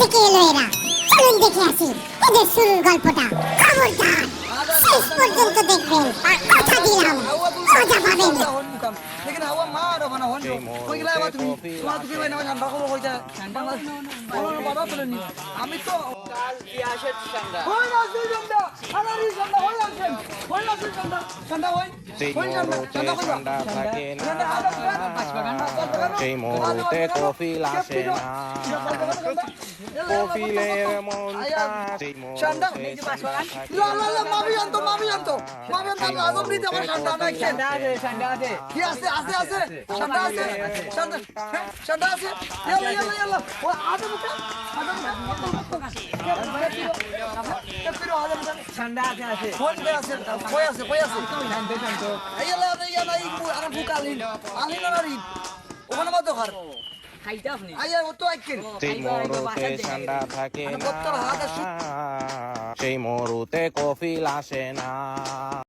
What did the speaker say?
থেকে এলো এরা? চলুন দেখে আসি এদের শুরুর গল্পটা। খবরদার শেষ পর্যন্ত দেখবেন, কথা দিলাম মজা পাবেন। लेकिन हवा मार बना होन कोई गला बात नहीं तुम्हारा तो फिर ना ठंडा को हो जाए ठंडा बोलो बाबा बोलनी আমি তো কাল কি আসে ঠান্ডা হই না ঠান্ডা আলারি ঠান্ডা হই না ঠান্ডা ঠান্ডা হই সেই মুহূর্তে ঠান্ডা থাকে না, সেই মুহূর্তে কফিল আসে না, কফিলের মনটা সেই ঠান্ডা মুহূর্তে লা লা লা মামি আনতো আজম নিতে আমার ঠান্ডা নাই ঠান্ডা আছে কি আছে ঠান্ডা আছে ঠান্ডা আছে ইয়াল্লা ও আদম কা ঠান্ডা আছে ফোন কই আছে ইয়াল্লা আর বুকালিন আলিন আলিন ওখানে কত ঘর খাইতে আপনি আইয়া ও তো আইকেন সেই মুহূর্তে ঠান্ডা থাকে না, সেই মুহূর্তে কফিল আসে না।